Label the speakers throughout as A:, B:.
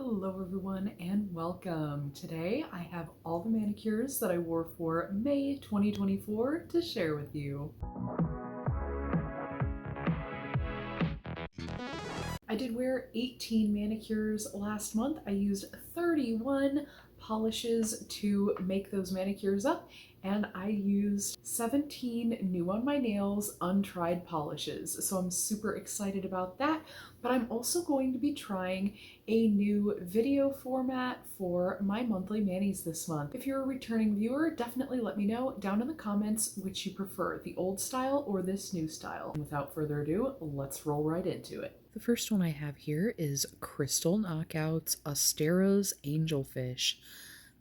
A: Hello everyone and welcome. Today I have all the manicures that I wore for May 2024 to share with you. I did wear 18 manicures last month. I used 31 polishes to make those manicures up, and I used 17 new on my nails untried polishes. So I'm super excited about that, but I'm also going to be trying a new video format for my monthly manis this month. If you're a returning viewer, definitely let me know down in the comments which you prefer, the old style or this new style. And without further ado, let's roll right into it. The first one I have here is Crystal Knockouts Astero's Angelfish.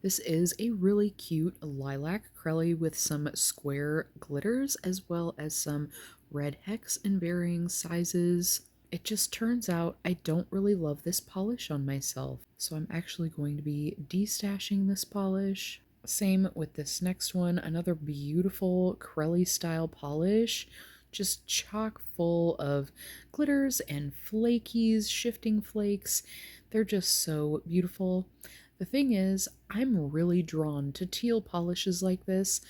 A: This is a really cute lilac crelly with some square glitters as well as some red hex in varying sizes. It just turns out I don't really love this polish on myself, so I'm actually going to be destashing this polish. Same with this next one, another beautiful crelly style polish, just chock full of glitters and flakies, shifting flakes. They're just so beautiful. The thing is, I'm really drawn to teal polishes like this.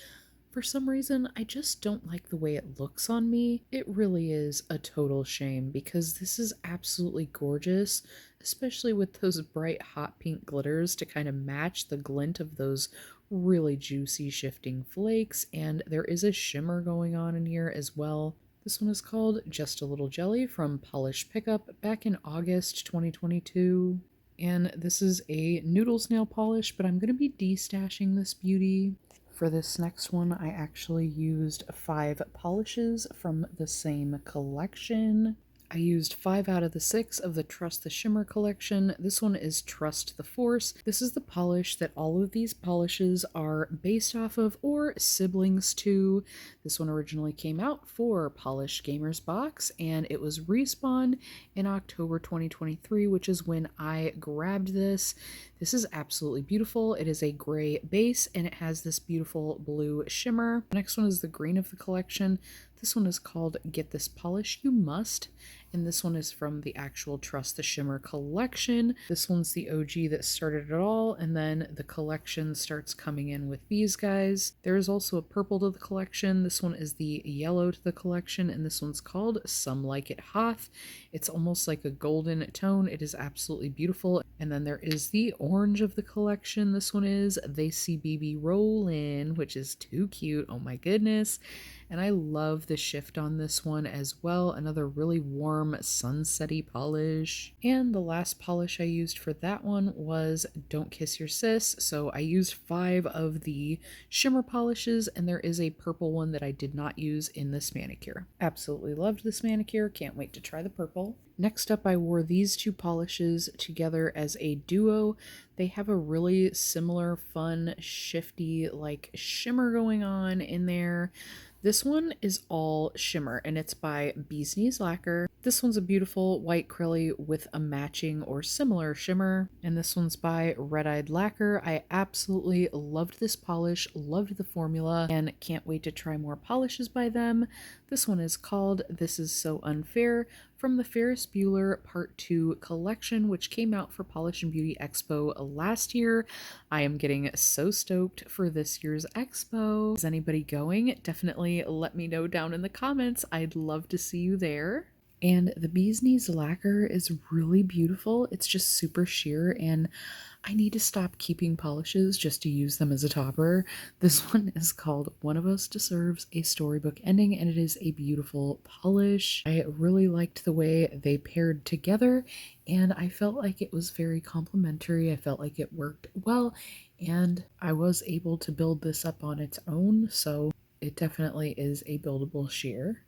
A: For some reason, I just don't like the way it looks on me. It really is a total shame because this is absolutely gorgeous, especially with those bright hot pink glitters to kind of match the glint of those really juicy shifting flakes, and there is a shimmer going on in here as well. This one is called Just a Little Jelly from Polish Pickup back in August 2022. And this is a noodles nail polish, but I'm going to be destashing this beauty. For this next one, I actually used 5 polishes from the same collection. I used 5 out of the 6 of the Trust the Shimmer collection. This one is Trust the Force. This is the polish that all of these polishes are based off of or siblings to. This one originally came out for Polished Gamers Box, and it was respawned in October 2023, which is when I grabbed this. This is absolutely beautiful. It is a gray base, and it has this beautiful blue shimmer. The next one is the green of the collection. This one is called Get This Polish You Must, and this one is from the actual Trust the Shimmer collection. This one's the OG that started it all, and then the collection starts coming in with these guys. There is also a purple to the collection. This one is the yellow to the collection, and this one's called Some Like It Hoth. It's almost like a golden tone. It is absolutely beautiful. And then there is the orange of the collection. This one is They See BB Rollin', which is too cute. Oh my goodness. And I love the shift on this one as well. Another really warm sunsetty polish. And the last polish I used for that one was Don't Kiss Your Sis. So I used 5 of the shimmer polishes, and there is a purple one that I did not use in this manicure. Absolutely loved this manicure. Can't wait to try the purple. Next up, I wore these 2 polishes together as a duo. They have a really similar, fun, shifty, like shimmer going on in there. This one is all shimmer, and it's by Bee's Knees Lacquer. This one's a beautiful white crelly with a matching or similar shimmer, and this one's by Red Eyed Lacquer. I absolutely loved this polish, loved the formula, and can't wait to try more polishes by them. This one is called This Is So Unfair from the Ferris Bueller Part 2 collection, which came out for Polish and Beauty Expo last year. I am getting so stoked for this year's expo. Is anybody going? Definitely let me know down in the comments. I'd love to see you there. And the Bee's Knees Lacquer is really beautiful. It's just super sheer, and I need to stop keeping polishes just to use them as a topper. This one is called One of Us Deserves a Storybook Ending, and it is a beautiful polish. I really liked the way they paired together, and I felt like it was very complimentary. I felt like it worked well, and I was able to build this up on its own, so it definitely is a buildable sheer.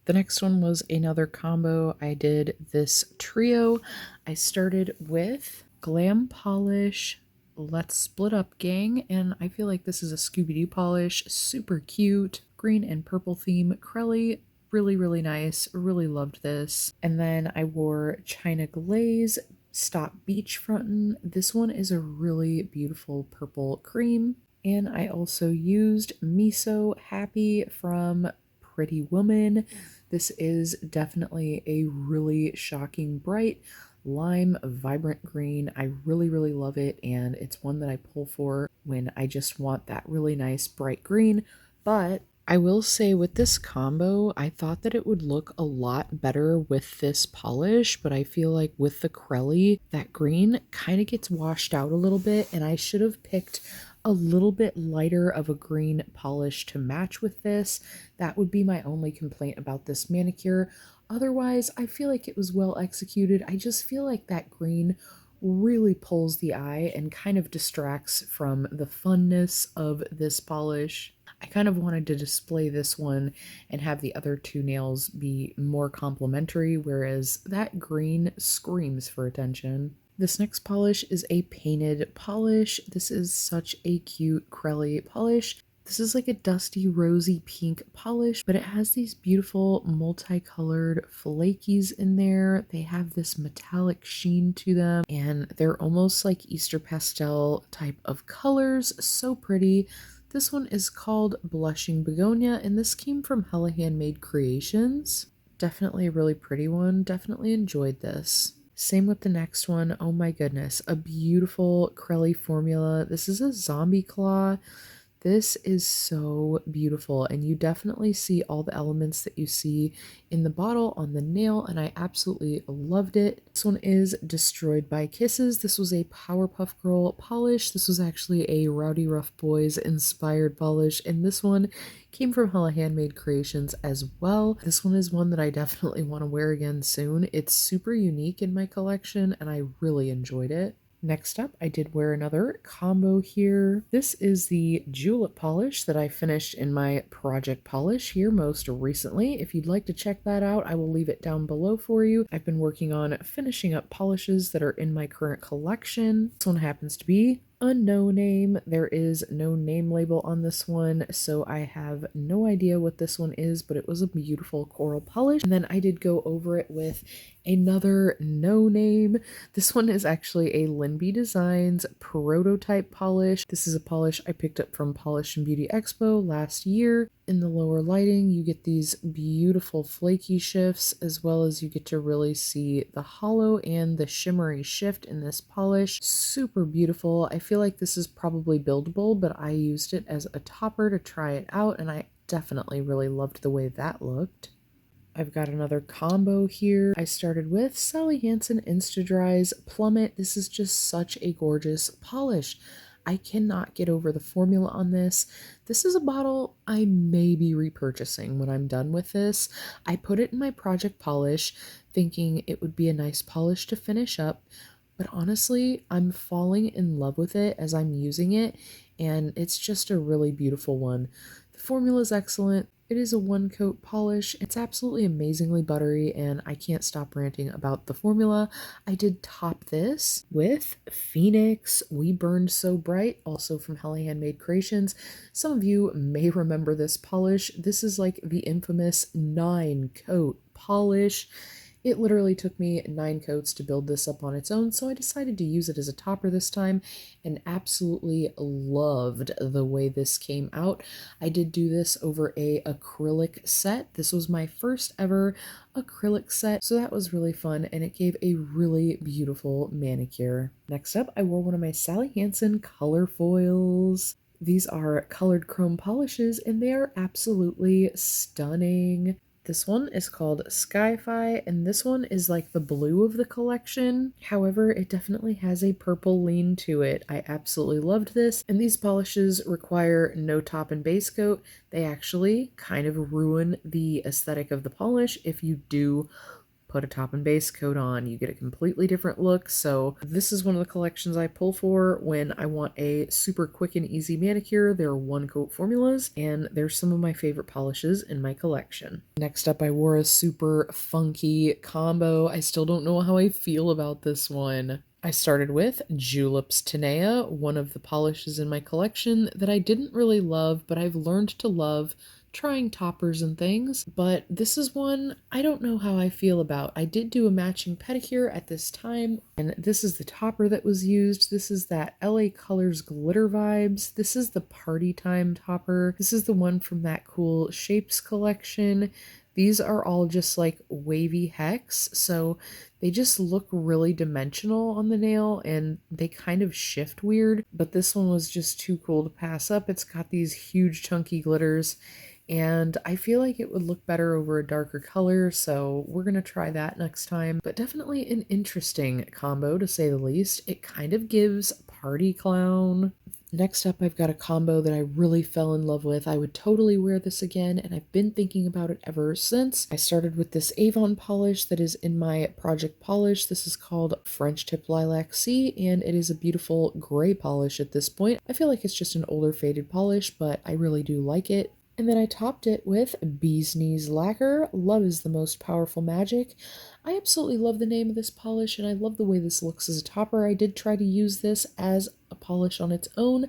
A: The next one was another combo. I did this trio. I started with Glam Polish, Let's Split Up Gang, and I feel like this is a Scooby-Doo polish. Super cute, green and purple theme, crelly, really, really nice. Really loved this. And then I wore China Glaze, Stop Beachfrontin'. This one is a really beautiful purple cream. And I also used Miso Happy from Pretty Woman. This is definitely a really shocking bright lime vibrant green. I really love it, and it's one that I pull for when I just want that really nice bright green. But I will say with this combo, I thought that it would look a lot better with this polish, but I feel like with the Crelly, that green kind of gets washed out a little bit, and I should have picked a little bit lighter of a green polish to match with this. That would be my only complaint about this manicure. Otherwise, I feel like it was well executed. I just feel like that green really pulls the eye and kind of distracts from the funness of this polish. I kind of wanted to display this one and have the other two nails be more complementary, whereas that green screams for attention. This next polish is a painted polish. This is such a cute Crelly polish. This is like a dusty rosy pink polish, but it has these beautiful multicolored flakies in there. They have this metallic sheen to them, and they're almost like Easter pastel type of colors. So pretty. This one is called Blushing Begonia, and this came from Hella Handmade Creations. Definitely a really pretty one. Definitely enjoyed this. Same with the next one. Oh my goodness, a beautiful Crelly formula. This is a zombie claw. This is so beautiful, and you definitely see all the elements that you see in the bottle on the nail, and I absolutely loved it. This one is Destroyed by Kisses. This was a Powerpuff Girl polish. This was actually a Rowdy Rough Boys inspired polish, and this one came from Hella Handmade Creations as well. This one is one that I definitely want to wear again soon. It's super unique in my collection, and I really enjoyed it. Next up, I did wear another combo here. This is the Julep polish that I finished in my project polish here most recently. If you'd like to check that out, I will leave it down below for you. I've been working on finishing up polishes that are in my current collection. This one happens to be a no name. There is no name label on this one, so I have no idea what this one is, but it was a beautiful coral polish. And then I did go over it with another no name. This one is actually a Linby Designs prototype polish. This is a polish I picked up from Polish and Beauty Expo last year. In the lower lighting, you get these beautiful flaky shifts, as well as you get to really see the hollow and the shimmery shift in this polish. Super beautiful. I feel like this is probably buildable, but I used it as a topper to try it out, and I definitely really loved the way that looked. I've got another combo here. I started with Sally Hansen Insta-Dry's Plummet. This is just such a gorgeous polish. I cannot get over the formula on this. This is a bottle I may be repurchasing when I'm done with this. I put it in my project polish thinking it would be a nice polish to finish up, but honestly, I'm falling in love with it as I'm using it, and it's just a really beautiful one. The formula is excellent. It is a one coat polish. It's absolutely amazingly buttery, and I can't stop ranting about the formula. I did top this with Phoenix We Burned So Bright, also from Hella Handmade Creations. Some of you may remember this polish. This is like the infamous 9-coat polish. It literally took me 9 coats to build this up on its own, so I decided to use it as a topper this time and absolutely loved the way this came out. I did do this over a acrylic set. This was my first ever acrylic set, so that was really fun, and it gave a really beautiful manicure. Next up, I wore one of my Sally Hansen color foils. These are colored chrome polishes, and they are absolutely stunning. This one is called Skyfi, and this one is like the blue of the collection. However, it definitely has a purple lean to it. I absolutely loved this, and these polishes require no top and base coat. They actually kind of ruin the aesthetic of the polish if you do put a top and base coat on. You get a completely different look, so this is one of the collections I pull for when I want a super quick and easy manicure. They're one coat formulas, and they're some of my favorite polishes in my collection. Next up, I wore a super funky combo. I still don't know how I feel about this one. I started with Julep's Tenea, one of the polishes in my collection that I didn't really love, but I've learned to love trying toppers and things, but this is one I don't know how I feel about. I did do a matching pedicure at this time, and this is the topper that was used. This is that LA Colors glitter vibes. This is the party time topper. This is the one from that cool Shapes collection. These are all just like wavy hex, so they just look really dimensional on the nail and they kind of shift weird, but this one was just too cool to pass up. It's got these huge chunky glitters and I feel like it would look better over a darker color, so we're gonna try that next time. But definitely an interesting combo to say the least. It kind of gives party clown. Next up, I've got a combo that I really fell in love with. I would totally wear this again, and I've been thinking about it ever since. I started with this Avon polish that is in my Project Polish. This is called French Tip Lilac C, and it is a beautiful gray polish at this point. I feel like it's just an older faded polish, but I really do like it. And then I topped it with Bee's Knees Lacquer. Love is the most powerful magic. I absolutely love the name of this polish and I love the way this looks as a topper. I did try to use this as a polish on its own.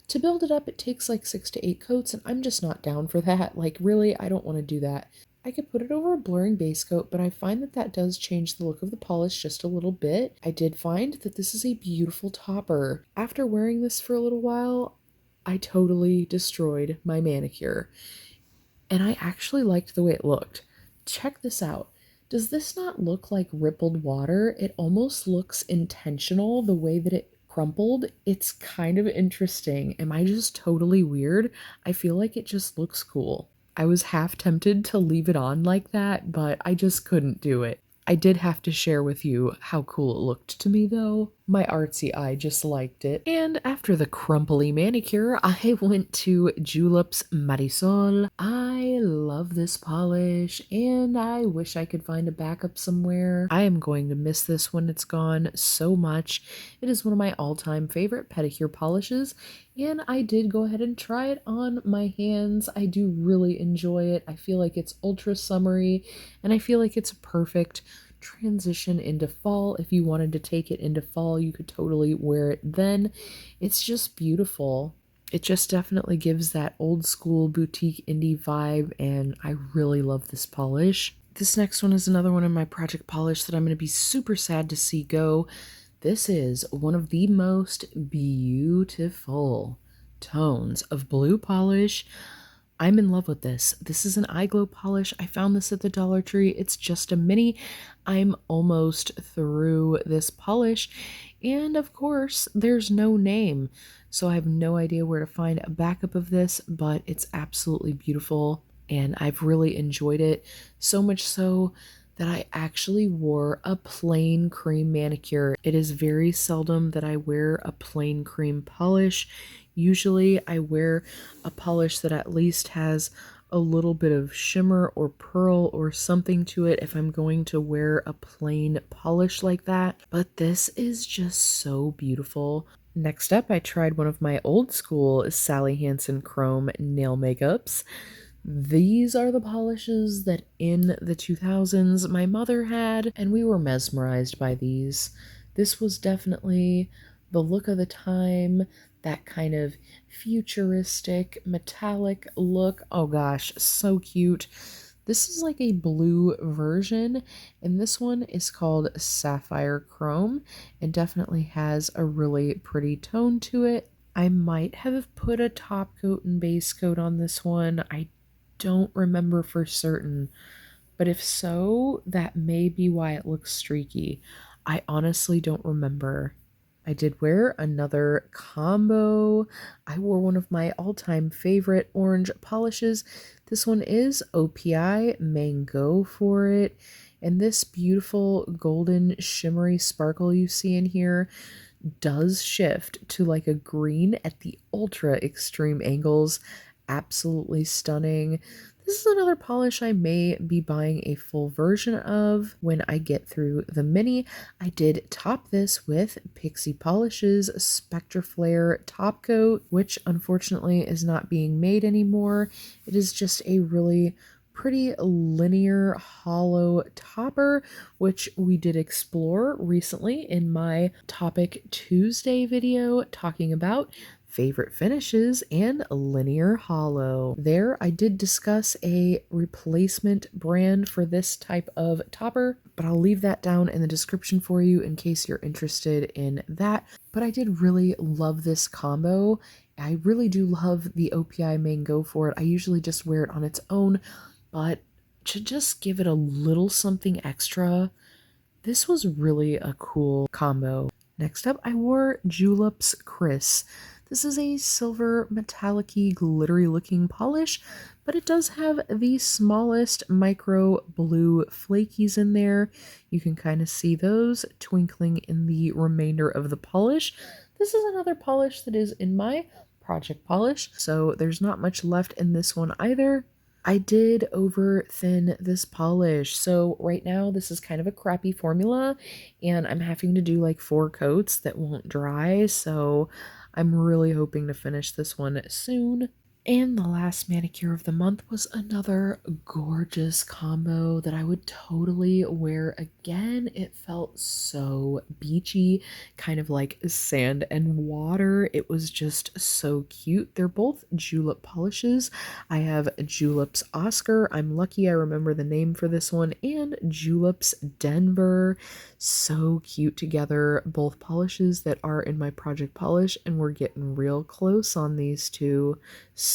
A: To build it up, it takes like 6 to 8 coats and I'm just not down for that. Like really, I don't want to do that. I could put it over a blurring base coat, but I find that that does change the look of the polish just a little bit. I did find that this is a beautiful topper. After wearing this for a little while, I totally destroyed my manicure. And I actually liked the way it looked. Check this out. Does this not look like rippled water? It almost looks intentional the way that it crumpled. It's kind of interesting. Am I just totally weird? I feel like it just looks cool. I was half tempted to leave it on like that, but I just couldn't do it. I did have to share with you how cool it looked to me though. My artsy eye just liked it. And after the crumply manicure, I went to Julep's Marisol. I love this polish and I wish I could find a backup somewhere. I am going to miss this when it's gone so much. It is one of my all-time favorite pedicure polishes and I did go ahead and try it on my hands. I do really enjoy it. I feel like it's ultra summery and I feel like it's a perfect transition into fall. If you wanted to take it into fall, you could totally wear it then. It's just beautiful. It just definitely gives that old school boutique indie vibe and I really love this polish. This next one is another one in my Project Polish that I'm going to be super sad to see go. This is one of the most beautiful tones of blue polish. I'm in love with this. This is an eye glow polish. I found this at the Dollar Tree. It's just a mini. I'm almost through this polish. And of course, there's no name. So I have no idea where to find a backup of this, but it's absolutely beautiful. And I've really enjoyed it. So much so that I actually wore a plain cream manicure. It is very seldom that I wear a plain cream polish. Usually I wear a polish that at least has a little bit of shimmer or pearl or something to it if I'm going to wear a plain polish like that. But this is just so beautiful. Next up, I tried one of my old school Sally Hansen Chrome nail makeups. These are the polishes that in the 2000s my mother had, and we were mesmerized by these. This was definitely the look of the time, that kind of futuristic, metallic look. Oh gosh, so cute. This is like a blue version, and this one is called Sapphire Chrome and definitely has a really pretty tone to it. I might have put a top coat and base coat on this one. I don't remember for certain, but if so, that may be why it looks streaky. I honestly don't remember. I did wear another combo. I wore one of my all-time favorite orange polishes. This one is OPI Mango for it. And this beautiful golden shimmery sparkle you see in here does shift to like a green at the ultra extreme angles. Absolutely stunning. This is another polish I may be buying a full version of when I get through the mini. I did top this with Pixie Polish's Spectra Flare top coat, which unfortunately is not being made anymore. It is just a really pretty linear hollow topper, which we did explore recently in my Topic Tuesday video talking about favorite finishes and linear hollow. There I did discuss a replacement brand for this type of topper, but I'll leave that down in the description for you in case you're interested in that. But I did really love this combo. I really do love the OPI Mango for it. I usually just wear it on its own, but to just give it a little something extra. This was really a cool combo. Next up, I wore Julep's Chris. This is a silver metallic-y glittery looking polish, but it does have the smallest micro blue flakies in there. You can kind of see those twinkling in the remainder of the polish. This is another polish that is in my project polish, so there's not much left in this one either. I did over thin this polish. So right now this is kind of a crappy formula and I'm having to do like 4 coats that won't dry. So I'm really hoping to finish this one soon. And the last manicure of the month was another gorgeous combo that I would totally wear again. It felt so beachy, kind of like sand and water. It was just so cute. They're both julep polishes. I have Julep's Oscar. I'm lucky I remember the name for this one, and Julep's Denver. So cute together. Both polishes that are in my project polish, and we're getting real close on these two.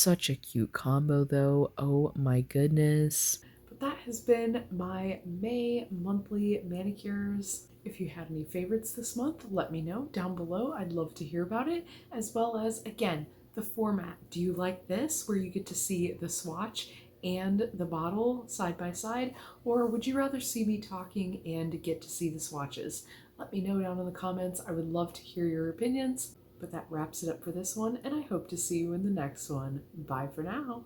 A: Such a cute combo though. Oh my goodness. But that has been my May monthly manicures. If you had any favorites this month, let me know down below. I'd love to hear about it, as well as, again, the format. Do you like this, where you get to see the swatch and the bottle side by side, or would you rather see me talking and get to see the swatches? Let me know down in the comments. I would love to hear your opinions. But that wraps it up for this one, and I hope to see you in the next one. Bye for now.